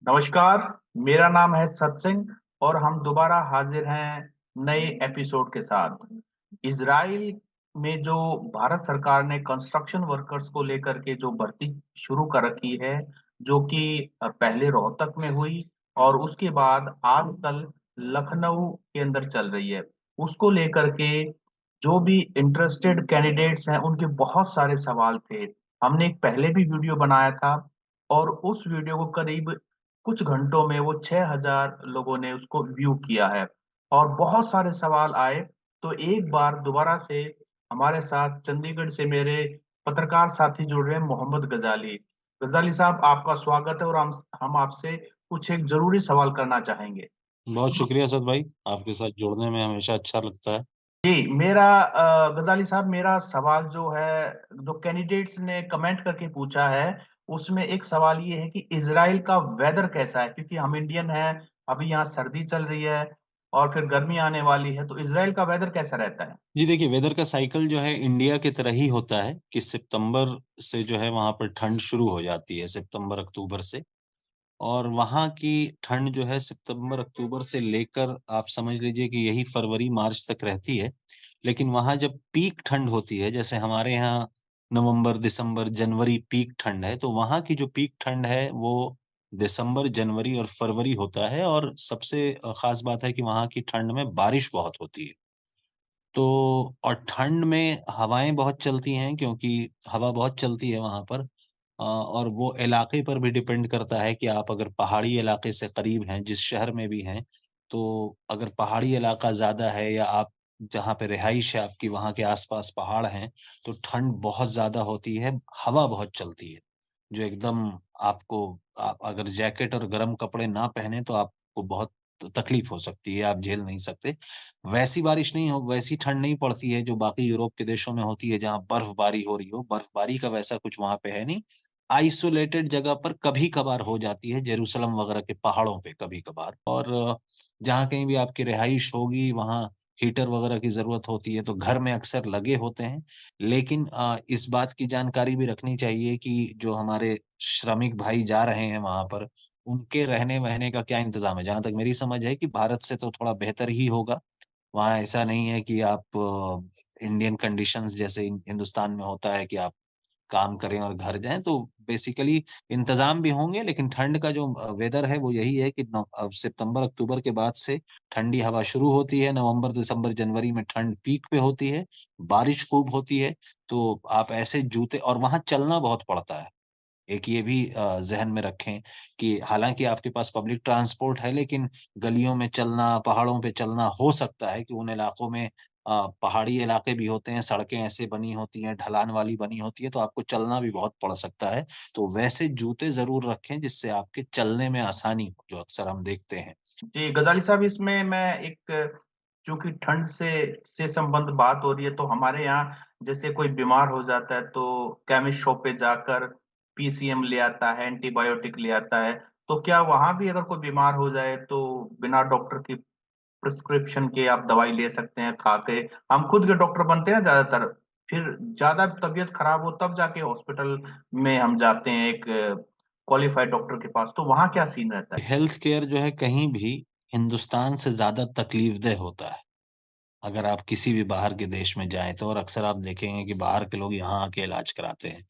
नमस्कार। मेरा नाम है सत्सिंह और हम दोबारा हाजिर हैं नए एपिसोड के साथ। इजराइल में जो भारत सरकार ने कंस्ट्रक्शन वर्कर्स को लेकर के जो भर्ती शुरू कर रखी है, जो कि पहले रोहतक में हुई और उसके बाद आजकल लखनऊ के अंदर चल रही है। उसको लेकर के जो भी इंटरेस्टेड कैंडिडेट्स हैं, उनके बहुत सारे सवाल थे। हमने एक पहले भी वीडियो बनाया था और उस वीडियो को करीब कुछ घंटों में वो 6000 लोगों ने उसको व्यू किया है और बहुत सारे सवाल आए। तो एक बार दोबारा से हमारे साथ चंडीगढ़ से मेरे पत्रकार साथी जुड़ रहे हैं, मोहम्मद गजाली। गजाली साहब, आपका स्वागत है और हम आपसे कुछ एक जरूरी सवाल करना चाहेंगे। बहुत शुक्रिया सत भाई, आपके साथ जुड़ने में हमेशा अच्छा लगता है। जी, मेरा गजाली साहब, मेरा सवाल जो है, जो कैंडिडेट्स ने कमेंट करके पूछा है, उसमें एक सवाल ये है कि इजराइल का वेदर कैसा है? क्योंकि हम इंडियन हैं, अभी यहाँ सर्दी चल रही है और फिर गर्मी आने वाली है, तो इजराइल का वेदर कैसा रहता है? जी देखिए, वेदर का साइकिल जो है इंडिया की तरह ही होता है कि सितंबर से जो है वहाँ पर ठंड शुरू हो जाती है, सितंबर-अक्टूबर से। और वहाँ की ठंड जो है सितंबर-अक्टूबर से लेकर आप समझ लीजिए कि यही फरवरी-मार्च तक रहती है। लेकिन वहाँ जब पीक ठंड होती है, जैसे हमारे यहाँ नवंबर, दिसंबर, जनवरी पीक ठंड है, तो वहाँ की जो पीक ठंड है वो दिसंबर, जनवरी और फरवरी होता है। और सबसे ख़ास बात है कि वहाँ की ठंड में बारिश बहुत होती है। तो और ठंड में हवाएँ बहुत चलती हैं, क्योंकि हवा बहुत चलती है वहाँ पर। और वो इलाके पर भी डिपेंड करता है कि आप अगर पहाड़ी इलाके से करीब हैं, जिस शहर में भी हैं, तो अगर पहाड़ी इलाका ज़्यादा है या आप जहाँ पे रिहाइश है आपकी वहाँ के आस-पास पहाड़ हैं, तो ठंड बहुत ज़्यादा होती है, हवा बहुत चलती है, जो एकदम आपको आप अगर जैकेट और गर्म कपड़े ना पहने तो आपको बहुत तकलीफ हो सकती है, आप झेल नहीं सकते। वैसी ठंड नहीं पड़ती है जो बाकी यूरोप के देशों में होती है, जहाँ बर्फबारी हो रही हो, बर्फबारी का वैसा कुछ वहाँ पे है नहीं। आइसोलेटेड जगह पर कभी-कभार हो जाती है, जेरूसलम वगैरह के पहाड़ों पे कभी-कभार। और जहाँ कहीं भी आपकी रिहाइश होगी, वहाँ हीटर वगैरह की ज़रूरत होती है, तो घर में अक्सर लगे होते हैं। लेकिन इस बात की जानकारी भी रखनी चाहिए कि जो हमारे श्रमिक भाई जा रहे हैं वहाँ पर, उनके रहने-वहने का क्या इंतज़ाम है? जहाँ तक मेरी समझ है कि भारत से तो थोड़ा बेहतर ही होगा। वहाँ ऐसा नहीं है कि आप इंडियन कंडीशंस जैसे हिंदुस्तान में होता है कि आप काम करें और घर जाएँ, तो बेसिकली इंतज़ाम भी होंगे। लेकिन ठंड का जो वेदर है वो यही है कि सितंबर-अक्टूबर के बाद से ठंडी हवा शुरू होती है, नवंबर, दिसंबर, जनवरी में ठंड पीक पे होती है, बारिश खूब होती है, तो आप ऐसे जूते और वहाँ चलना बहुत पड़ता है। एक ये भी ज़हन में रखें कि हालाँकि आपके पास पब्लिक ट्रांसपोर्ट है, लेकिन गलियों में चलना, पहाड़ों पे चलना हो सकता है कि उन इलाकों में पहाड़ी इलाके भी होते हैं, सड़कें ऐसे बनी होती हैं, ढलान वाली बनी होती है, तो आपको चलना भी बहुत पड़ सकता है। तो वैसे जूते ज़रूर रखें जिससे आपके चलने में आसानी हो, जो अक्सर हम देखते हैं। जी, गजाली साहब, इसमें मैं एक, चूँकि ठंड से संबंध बात हो रही है, तो हमारे यहाँ जैसे कोई बीमार हो जाता है, तो केमिस्ट शॉप पे जाकर पीसीएम ले आता है, एंटीबायोटिक ले आता है। तो क्या वहाँ भी अगर कोई बीमार हो जाए, तो बिना डॉक्टर की प्रिस्क्रिप्शन के आप दवाई ले सकते हैं खा के? हम खुद के डॉक्टर बनते हैं ना ज़्यादातर, फिर ज़्यादा तबीयत खराब हो तब जाके हॉस्पिटल में हम जाते हैं एक क्वालिफाइड डॉक्टर के पास, तो वहाँ क्या सीन रहता है? हेल्थ केयर जो है कहीं भी हिंदुस्तान से ज़्यादा तकलीफ़देह होता है। अगर आप किसी भी बाहर के देश में जाएँ तो, और अक्सर आप देखेंगे कि बाहर के लोग यहाँ आके इलाज कराते हैं।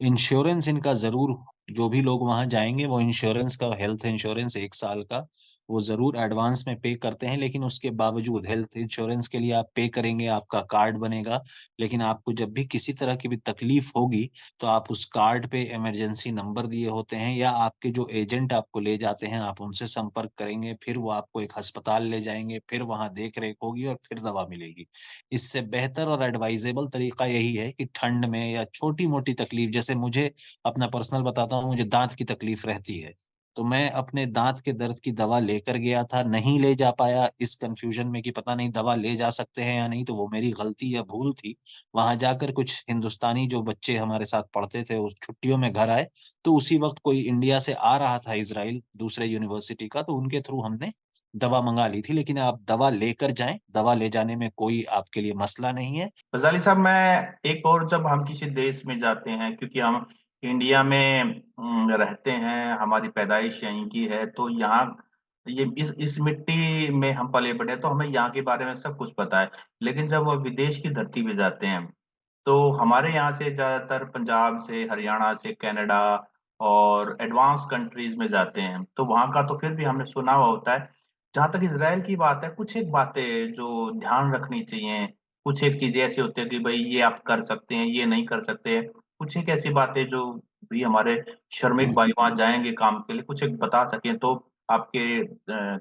इंश्योरेंस इनका ज़रूर, जो भी लोग वहाँ जाएँगे वो इंश्योरेंस का, हेल्थ इंश्योरेंस 1 साल का वो ज़रूर एडवांस में पे करते हैं। लेकिन उसके बावजूद हेल्थ इंश्योरेंस के लिए आप पे करेंगे, आपका कार्ड बनेगा, लेकिन आपको जब भी किसी तरह की भी तकलीफ होगी, तो आप उस कार्ड पे इमरजेंसी नंबर दिए होते हैं या आपके जो एजेंट आपको ले जाते हैं, आप उनसे संपर्क करेंगे, फिर वो आपको एक अस्पताल ले जाएँगे, फिर वहाँ देख-रेख होगी और फिर दवा मिलेगी। इससे बेहतर और एडवाइज़ेबल तरीका यही है कि ठंड में या छोटी-मोटी तकलीफ, जैसे मुझे अपना पर्सनल बताता हूँ, मुझे दाँत की तकलीफ रहती है, तो मैं अपने दाँत के दर्द की दवा लेकर गया था, नहीं ले जा पाया इस कन्फ्यूज़न में कि पता नहीं दवा ले जा सकते हैं या नहीं, तो वो मेरी गलती या भूल थी। वहाँ जाकर कुछ हिंदुस्तानी जो बच्चे हमारे साथ पढ़ते थे, उस छुट्टियों में घर आए, तो उसी वक़्त कोई इंडिया से आ रहा था इज़राइल दूसरे यूनिवर्सिटी का, तो उनके थ्रू हमने दवा मँगा ली थी। लेकिन आप दवा लेकर जाएँ, दवा ले जाने में कोई आपके लिए मसला नहीं है। गज़ाली साहब, मैं एक और, जब हम किसी देश में जाते हैं, क्योंकि हम इंडिया में रहते हैं, हमारी पैदाइश यहीं की है, तो यहाँ ये इस मिट्टी में हम पले बड़े, तो हमें यहाँ के बारे में सब कुछ पता है। लेकिन जब वो विदेश की धरती पे जाते हैं, तो हमारे यहाँ से ज्यादातर पंजाब से, हरियाणा से, कनाडा और एडवांस कंट्रीज में जाते हैं, तो वहाँ का तो फिर भी हमने सुना हुआ होता है। जहां तक इसराइल की बात है, कुछ एक बातें जो ध्यान रखनी चाहिए, कुछ एक चीजें ऐसी होती है कि भाई ये आप कर सकते हैं, ये नहीं कर सकते हैं। कुछ एक ऐसी बातें जो भी हमारे श्रमिक भाई वहां जाएंगे काम के लिए, कुछ एक बता सकें तो। आपके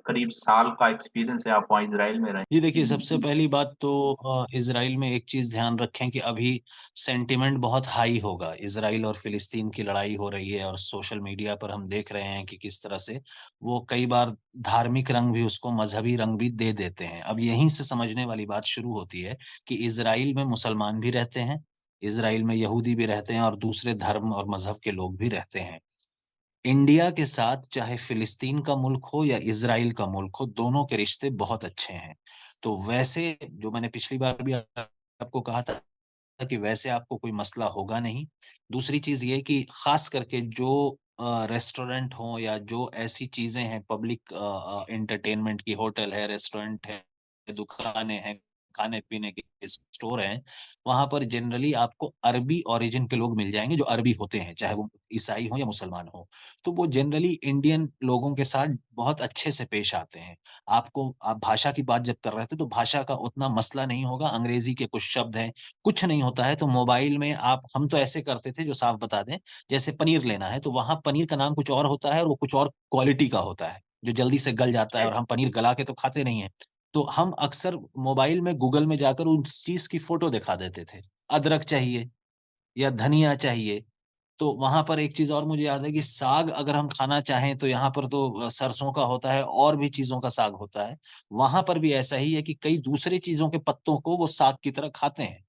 करीब साल का एक्सपीरियंस है, आप वहाँ इसराइल में रहे। जी देखिए, सबसे पहली बात तो इजराइल में एक चीज ध्यान रखें कि अभी सेंटिमेंट बहुत हाई होगा। इजराइल और फिलिस्तीन की लड़ाई हो रही है और सोशल मीडिया पर हम देख रहे हैं कि किस तरह से वो कई बार धार्मिक रंग भी, उसको मजहबी रंग भी दे देते हैं। अब यहीं से समझने वाली बात शुरू होती है कि इजराइल में मुसलमान भी रहते हैं, इजराइल में यहूदी भी रहते हैं और दूसरे धर्म और मजहब के लोग भी रहते हैं। इंडिया के साथ चाहे फिलिस्तीन का मुल्क हो या इजराइल का मुल्क हो, दोनों के रिश्ते बहुत अच्छे हैं। तो वैसे जो मैंने पिछली बार भी आपको कहा था कि वैसे आपको कोई मसला होगा नहीं। दूसरी चीज ये कि खास करके जो रेस्टोरेंट हो या जो ऐसी चीजें हैं पब्लिक एंटरटेनमेंट की, होटल है, रेस्टोरेंट है, दुकानें हैं, खाने पीने के स्टोर हैं, वहां पर जनरली आपको अरबी ओरिजिन के लोग मिल जाएंगे, जो अरबी होते हैं, चाहे वो ईसाई हो या मुसलमान हो। तो वो जनरली इंडियन लोगों के साथ बहुत अच्छे से पेश आते हैं। आपको, आप भाषा की बात जब कर रहे थे, तो भाषा का उतना मसला नहीं होगा। अंग्रेजी के कुछ शब्द हैं, कुछ नहीं होता है। तो मोबाइल में आप, हम तो ऐसे करते थे, जो साफ बता दें, जैसे पनीर लेना है तो वहां पनीर का नाम कुछ और होता है और वो कुछ और क्वालिटी का होता है, जो जल्दी से गल जाता है, और हम पनीर गला के तो खाते नहीं है। तो हम अक्सर मोबाइल में, गूगल में जाकर उस चीज की फोटो दिखा देते थे। अदरक चाहिए या धनिया चाहिए, तो वहां पर एक चीज और मुझे याद है कि साग अगर हम खाना चाहें तो यहाँ पर तो सरसों का होता है और भी चीजों का साग होता है। वहां पर भी ऐसा ही है कि कई दूसरे चीजों के पत्तों को वो साग की तरह खाते हैं।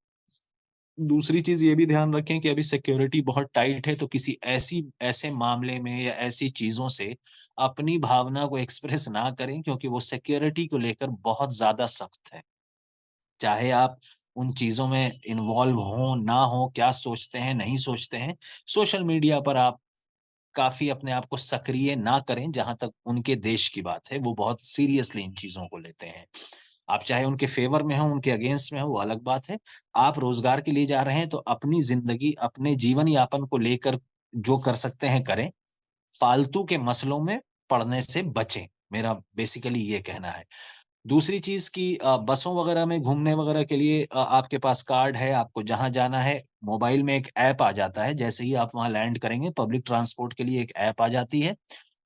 दूसरी चीज ये भी ध्यान रखें कि अभी सिक्योरिटी बहुत टाइट है, तो किसी ऐसे मामले में या ऐसी चीजों से अपनी भावना को एक्सप्रेस ना करें, क्योंकि वो सिक्योरिटी को लेकर बहुत ज्यादा सख्त है। चाहे आप उन चीजों में इन्वॉल्व हो ना हो, क्या सोचते हैं नहीं सोचते हैं, सोशल मीडिया पर आप काफी अपने आप को सक्रिय ना करें। जहां तक उनके देश की बात है, वो बहुत सीरियसली इन चीजों को लेते हैं। आप चाहे उनके फेवर में हो, उनके अगेंस्ट में हो, वो अलग बात है। आप रोजगार के लिए जा रहे हैं तो अपनी जिंदगी, अपने जीवन यापन को लेकर जो कर सकते हैं करें। फालतू के मसलों में पड़ने से बचें, मेरा बेसिकली ये कहना है। दूसरी चीज की, बसों वगैरह में घूमने वगैरह के लिए आपके पास कार्ड है, आपको जहां जाना है, मोबाइल में एक ऐप आ जाता है। जैसे ही आप वहां लैंड करेंगे, पब्लिक ट्रांसपोर्ट के लिए एक ऐप आ जाती है।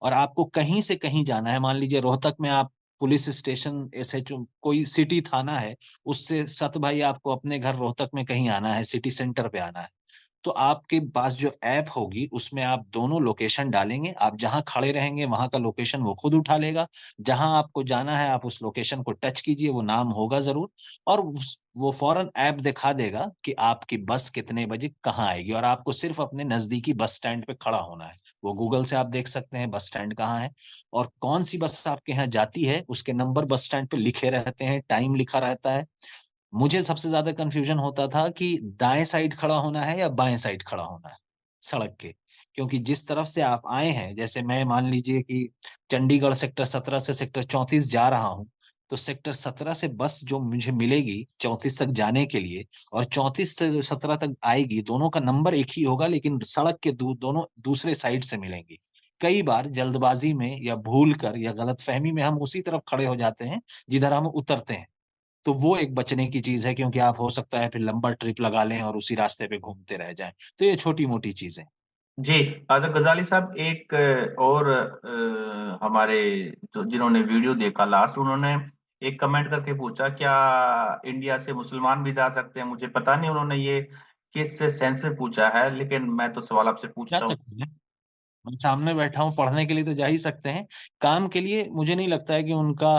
और आपको कहीं से कहीं जाना है, मान लीजिए रोहतक में आप पुलिस स्टेशन, एसएचओ, कोई सिटी थाना है, उससे सत भाई आपको अपने घर रोहतक में कहीं आना है, सिटी सेंटर पे आना है, तो आपके पास जो ऐप होगी उसमें आप दोनों लोकेशन डालेंगे। आप जहां खड़े रहेंगे वहां का लोकेशन वो खुद उठा लेगा। जहां आपको जाना है आप उस लोकेशन को टच कीजिए, वो नाम होगा जरूर, और वो फौरन ऐप दिखा देगा कि आपकी बस कितने बजे कहाँ आएगी, और आपको सिर्फ अपने नजदीकी बस स्टैंड पे खड़ा होना है। वो गूगल से आप देख सकते हैं बस स्टैंड कहाँ है, और कौन सी बस आपके यहाँ जाती है, उसके नंबर बस स्टैंड पे लिखे रहते हैं, टाइम लिखा रहता है। मुझे सबसे ज्यादा कंफ्यूजन होता था कि दाएं साइड खड़ा होना है या बाएं साइड खड़ा होना है सड़क के। क्योंकि जिस तरफ से आप आए हैं, जैसे मैं मान लीजिए कि चंडीगढ़ सेक्टर 17 से सेक्टर 34 जा रहा हूं, तो सेक्टर 17 से बस जो मुझे मिलेगी 34 तक जाने के लिए, और 34 से जो 17 तक आएगी, दोनों का नंबर एक ही होगा, लेकिन सड़क के दोनों दूसरे साइड से मिलेंगी। कई बार जल्दबाजी में या भूल कर या गलतफहमी में हम उसी तरफ खड़े हो जाते हैं जिधर हम उतरते हैं। तो वो एक बचने की चीज है, क्योंकि आप हो सकता है फिर लंबा ट्रिप लगा लें और उसी रास्ते पे घूमते रह जाएं। तो ये छोटी मोटी चीजें। जी। अच्छा गजाली साहब, एक और हमारे जो जिन्होंने वीडियो देखा लास्ट, उन्होंने एक कमेंट करके पूछा, क्या इंडिया से मुसलमान भी जा सकते हैं? मुझे पता नहीं उन्होंने ये किस सेंस में पूछा है, लेकिन मैं तो सवाल आपसे जा पूछता हूँ। सकते हैं, मैं सामने बैठा हूँ, पढ़ने के लिए तो जा ही सकते हैं। काम के लिए मुझे नहीं लगता है कि उनका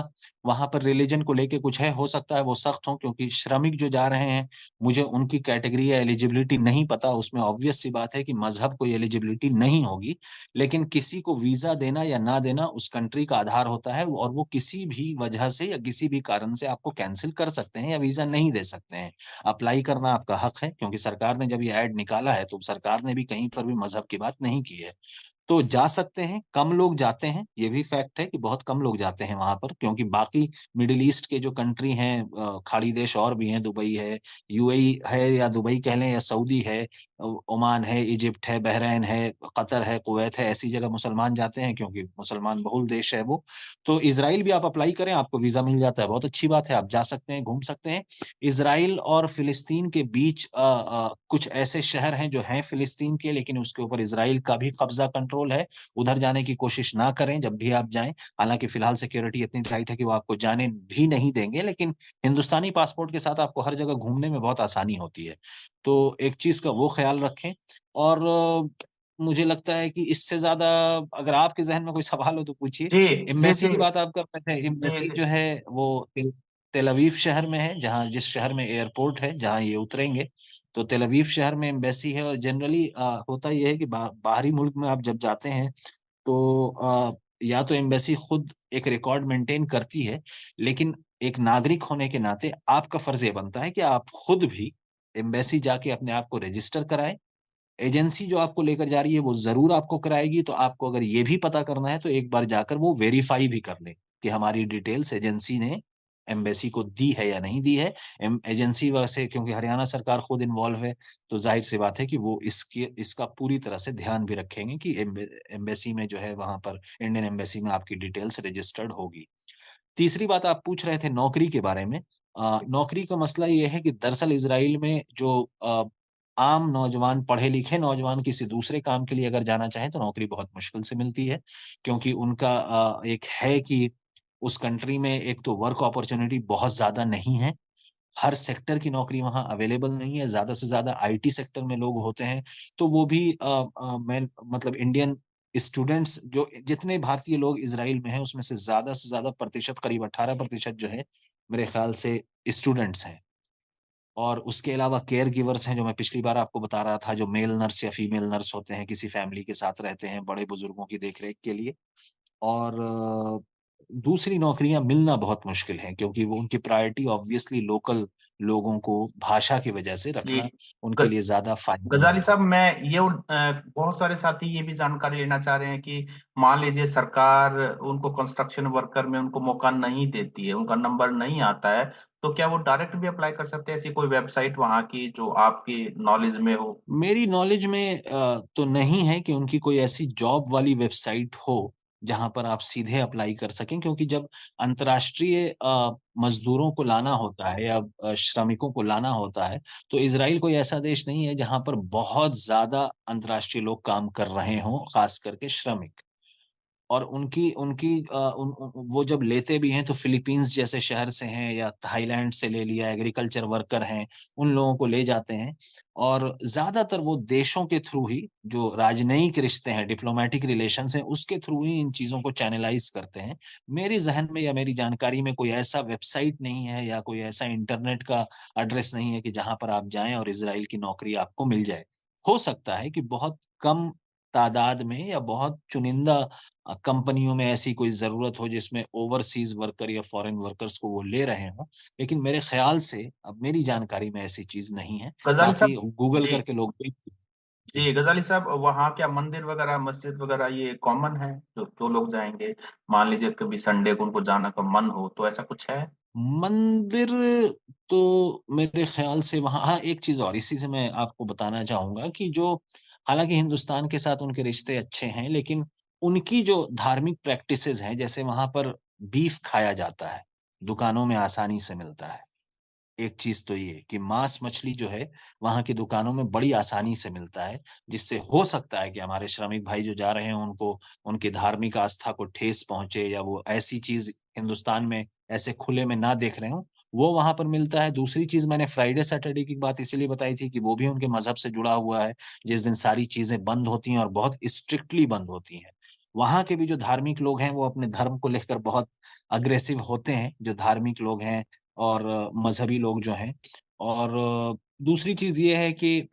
वहाँ पर रिलीजन को लेके कुछ है, हो सकता है वो सख्त हों क्योंकि श्रमिक जो जा रहे हैं, मुझे उनकी कैटेगरी या एलिजिबिलिटी नहीं पता, उसमें ऑब्वियस सी बात है कि मज़हब कोई एलिजिबिलिटी नहीं होगी। लेकिन किसी को वीज़ा देना या ना देना उस कंट्री का आधार होता है और वो किसी भी वजह से या किसी भी कारण से आपको कैंसल कर सकते हैं या वीज़ा नहीं दे सकते हैं। अप्लाई करना आपका हक है क्योंकि सरकार ने जब ये ऐड निकाला है, तो सरकार ने भी कहीं पर भी मज़हब की बात नहीं की है। तो जा सकते हैं, कम लोग जाते हैं, ये भी फैक्ट है कि बहुत कम लोग जाते हैं वहाँ पर क्योंकि बाकी मिडल ईस्ट के जो कंट्री हैं खाड़ी देश और भी हैं, दुबई है, यूएई है या दुबई कह लें या सऊदी है, ओमान है, इजिप्ट है, बहरीन है, कतर है, कुवैत है, ऐसी जगह मुसलमान जाते हैं क्योंकि मुसलमान बहुल देश है वो। तो इज़राइल भी आप अप्लाई करें, आपको वीज़ा मिल जाता है, बहुत अच्छी बात है, आप जा सकते हैं, घूम सकते हैं। इज़राइल और फ़िलिस्तीन के बीच कुछ ऐसे शहर हैं जो हैं फ़िलिस्तीन के लेकिन उसके ऊपर इज़राइल का भी कब्ज़ा कंट्रोल है, उधर जाने की कोशिश ना करें जब भी आप जाएँ। हालाँकि फ़िलहाल सिक्योरिटी इतनी टाइट है कि वो आपको जाने भी नहीं देंगे, लेकिन हिंदुस्तानी पासपोर्ट के साथ आपको हर जगह घूमने में बहुत आसानी होती है। तो एक चीज़ का वो ख़्याल रखें और मुझे लगता है कि इससे ज़्यादा अगर आपके ज़हन में कोई सवाल हो तो पूछिए। जी, जी, एम्बेसी जी। की बात आप कर रहे थे, जी, एम्बेसी जी। जो है वो तेल अवीव शहर में है, जहाँ जिस शहर में एयरपोर्ट है, जहाँ ये उतरेंगे, तो तेल अवीव शहर में एम्बेसी है और जनरली होता ये है कि बाहरी मुल्क में आप जब जाते हैं, तो या तो एम्बेसी खुद एक रिकॉर्ड मेंटेन करती है, लेकिन एक नागरिक होने के नाते आपका फ़र्ज़ ये बनता है कि आप खुद भी एम्बेसी जाके अपने आप को रजिस्टर कराएँ। एजेंसी जो आपको लेकर जा रही है, वो ज़रूर आपको कराएगी, तो आपको अगर ये भी पता करना है, तो एक बार जाकर वो वेरीफ़ाई भी कर लें कि हमारी डिटेल्स एजेंसी ने एम्बेसी को दी है या नहीं दी है। एजेंसी वैसे क्योंकि हरियाणा सरकार खुद इन्वॉल्व है, तो ज़ाहिर-सी बात है कि वो इसका पूरी तरह से ध्यान भी रखेंगे कि एम्बेसी में जो है वहाँ पर इंडियन एम्बेसी में आपकी डिटेल्स रजिस्टर्ड होगी। तीसरी बात आप पूछ रहे थे नौकरी के बारे में। नौकरी का मसला ये है कि दरअसल इज़राइल में जो आम नौजवान, पढ़े-लिखे नौजवान किसी दूसरे काम के लिए अगर जाना चाहें तो नौकरी बहुत मुश्किल से मिलती है। क्योंकि उनका एक है कि उस कंट्री में एक तो वर्क अपॉर्च्युनिटी बहुत ज़्यादा नहीं है। हर सेक्टर की नौकरी वहाँ अवेलेबल नहीं है, ज़्यादा से ज़्यादा आईटी सेक्टर में लोग होते हैं, तो वो भी मैं मतलब इंडियन स्टूडेंट्स जो जितने भारतीय लोग इज़राइल में हैं, उसमें से ज़्यादा प्रतिशत करीब 18% जो है, मेरे ख़्याल से स्टूडेंट्स हैं। और उसके अलावा केयर गिवर्स हैं, जो मैं पिछली बार आपको बता रहा था, जो मेल नर्स या फीमेल नर्स होते हैं, किसी फैमिली के साथ रहते हैं, बड़े-बुजुर्गों की देख-रेख के लिए। और दूसरी नौकरियाँ मिलना बहुत मुश्किल है क्योंकि वो उनकी प्रायोरिटी ऑब्वियसली लोकल लोगों को भाषा की वजह से जी। रखना उनके ग लिए ज़्यादा गज़ाली फ़ायदेमंद है। साहब मैं ये बहुत सारे साथी ये भी जानकारी लेना चाह रहे हैं कि मान लीजिए सरकार उनको कंस्ट्रक्शन वर्कर में उनको मौका नहीं देती है, उनका नंबर नहीं आता है, तो क्या वो डायरेक्ट भी अप्लाई कर सकते हैं? ऐसी कोई वेबसाइट वहाँ की जो आपकी नॉलेज में हो? मेरी नॉलेज में तो नहीं है कि उनकी कोई ऐसी जॉब वाली वेबसाइट हो, जहाँ पर आप सीधे अप्लाई कर सकें क्योंकि जब अंतर्राष्ट्रीय मज़दूरों को लाना होता है या श्रमिकों को लाना होता है, तो इज़राइल कोई ऐसा देश नहीं है जहाँ पर बहुत ज़्यादा अंतर्राष्ट्रीय लोग काम कर रहे हों, ख़ास करके श्रमिक। और उनकी उनकी उन उन वो जब लेते भी हैं तो फिलीपींस जैसे शहर से हैं या थाईलैंड से ले लिया, एग्रीकल्चर वर्कर हैं, उन लोगों को ले जाते हैं और ज़्यादातर वो देशों के थ्रू ही जो राजनयिक रिश्ते हैं, डिप्लोमैटिक रिलेशंस हैं, उसके थ्रू ही इन चीज़ों को चैनलाइज़ करते हैं। मेरे ज़हन में या मेरी जानकारी में कोई ऐसा वेबसाइट नहीं है या कोई ऐसा इंटरनेट का एड्रेस नहीं है कि जहाँ पर आप जाएँ और इज़राइल की नौकरी आपको मिल जाए। हो सकता है कि बहुत कम तादाद में या बहुत चुनिंदा कंपनियों में ऐसी कोई ज़रूरत हो जिसमें ओवरसीज़ वर्कर या फॉरेन वर्कर्स को वो ले रहे हों। लेकिन मेरे ख़्याल से अब मेरी जानकारी में ऐसी चीज़ नहीं है। गज़ाली बाकी साहब गूगल जी। करके लोग देख सकते हैं। जी, गज़ाली साहब वहाँ क्या मंदिर वग़ैरह, मस्जिद वग़ैरह ये कॉमन है? जो जो लोग जाएँगे, मान लीजिए कभी संडे को उनको जाने का मन हो, तो ऐसा कुछ है? मंदिर तो मेरे ख़्याल से वहाँ हाँ, एक चीज़ और इसी से मैं आपको बताना चाहूँगा कि जो हालाँकि हिंदुस्तान के साथ उनके रिश्ते अच्छे हैं, लेकिन उनकी जो धार्मिक प्रैक्टिसेज़ हैं, जैसे वहाँ पर बीफ खाया जाता है, दुकानों में आसानी से मिलता है। एक चीज़ तो ये कि मांस मछली जो है, वहाँ की दुकानों में बड़ी आसानी से मिलता है, जिससे हो सकता है कि हमारे श्रमिक भाई जो जा रहे हैं, उनको उनकी धार्मिक आस्था को ठेस पहुँचे या वो ऐसी चीज़ हिंदुस्तान में ऐसे खुले में ना देख रहे हों, वो वहाँ पर मिलता है। दूसरी चीज़ मैंने फ्राइडे सैटरडे की बात इसीलिए बताई थी कि वो भी उनके मज़हब से जुड़ा हुआ है, जिस दिन सारी चीज़ें बंद होती हैं और बहुत स्ट्रिक्टली बंद होती हैं। वहाँ के भी जो धार्मिक लोग हैं, वो अपने धर्म को लेकर बहुत अग्रेसिव होते हैं, जो धार्मिक लोग हैं और मज़हबी लोग जो हैं। और दूसरी चीज़ ये है कि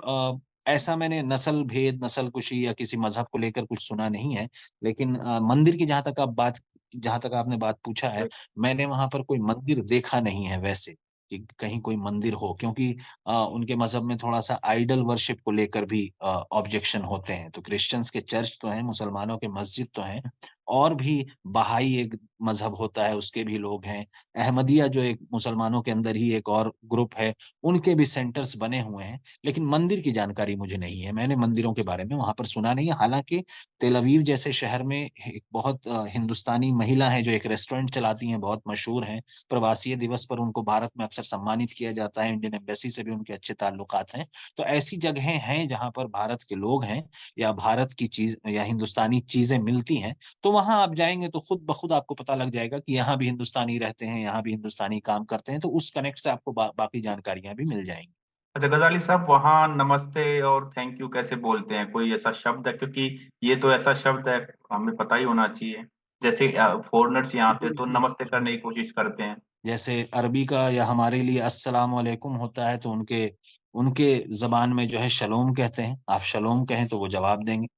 ऐसा मैंने नस्ल भेद, नस्लकुशी या किसी मज़हब को लेकर कुछ सुना नहीं है। लेकिन मंदिर की जहाँ तक आपने बात पूछा है, मैंने वहाँ पर कोई मंदिर देखा नहीं है वैसे, कि कहीं कोई मंदिर हो, क्योंकि उनके मज़हब में थोड़ा-सा आइडल वर्शिप को लेकर भी ऑब्जेक्शन होते हैं। तो क्रिश्चियंस के चर्च तो हैं, मुसलमानों के मस्जिद तो हैं, और भी बहाई एक मज़हब होता है, उसके भी लोग हैं। अहमदिया जो एक मुसलमानों के अंदर ही एक और ग्रुप है, उनके भी सेंटर्स बने हुए हैं। लेकिन मंदिर की जानकारी मुझे नहीं है, मैंने मंदिरों के बारे में वहाँ पर सुना नहीं है। हालाँकि तेल अवीव जैसे शहर में एक बहुत हिंदुस्तानी महिला हैं, जो एक रेस्टोरेंट चलाती हैं, बहुत मशहूर हैं। प्रवासी दिवस पर उनको भारत में अक्सर सम्मानित किया जाता है, इंडियन एम्बेसी से भी उनके अच्छे ताल्लुकात हैं। तो ऐसी जगहें हैं जहाँ पर भारत के लोग हैं या भारत की चीज़ या हिंदुस्तानी चीज़ें मिलती हैं, तो वहाँ आप जाएँगे तो खुद ब खुद आपको पता लग जाएगा कि यहाँ भी हिंदुस्तानी रहते हैं, यहाँ भी हिंदुस्तानी काम करते हैं, तो उस कनेक्ट से आपको बाकी जानकारियाँ भी मिल जाएँगी। अच्छा गजाली साहब, वहाँ नमस्ते और थैंक यू कैसे बोलते हैं? कोई ऐसा शब्द है? क्योंकि ये तो ऐसा शब्द है, हमें पता ही होना चाहिए। जैसे फॉरेनर्स यहाँ आते हैं तो नमस्ते करने की कोशिश करते हैं। जैसे अरबी का या हमारे लिए अस्सलाम वालेकुम होता है, तो उनके उनके ज़बान में जो है शलोम कहते हैं। आप शलोम कहें तो वो जवाब देंगे।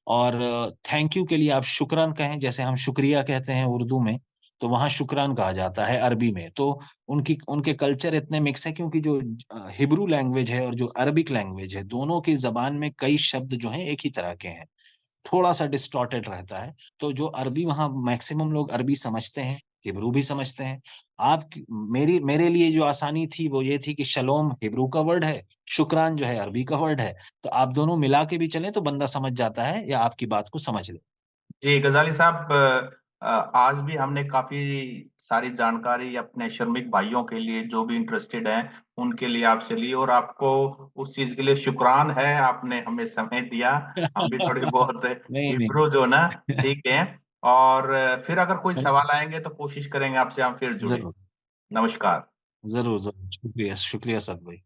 और थैंक यू के लिए आप शुक्रान कहें, जैसे हम शुक्रिया कहते हैं उर्दू में, तो वहाँ शुक्रान कहा जाता है अरबी में। तो उनकी उनके कल्चर इतने मिक्स हैं, क्योंकि जो हिब्रू लैंग्वेज है और जो अरबिक लैंग्वेज है, दोनों की ज़बान में कई शब्द जो हैं एक ही तरह के हैं। थोड़ा-सा डिस्टॉर्टेड रहता है। तो जो अरबी, वहाँ मैक्सिमम लोग अरबी समझते हैं, हिब्रू भी समझते हैं। आप मेरी मेरे लिए जो आसानी थी वो ये थी कि शलोम हिब्रू का वर्ड है, शुक्रान जो है अरबी का वर्ड है। तो आप दोनों मिला के भी चलें तो बंदा समझ जाता है या आपकी बात को समझ ले। जी, गज़ाली साहब, आज भी हमने काफ़ी सारी जानकारी अपने श्रमिक भाइयों के लिए जो भी इंटरेस्टेड हैं, उनके लिए आपसे ली और आपको उस चीज़ के लिए शुक्रान है, आपने हमें समय दिया। हम भी थोड़ी बहुत नहीं, नहीं। हिब्रू जो है ना सीखे हैं और फिर अगर कोई सवाल आएँगे तो कोशिश करेंगे आपसे हम फिर जुड़ें। ज़रूर, नमस्कार। ज़रूर, ज़रूर। शुक्रिया, शुक्रिया सद भाई।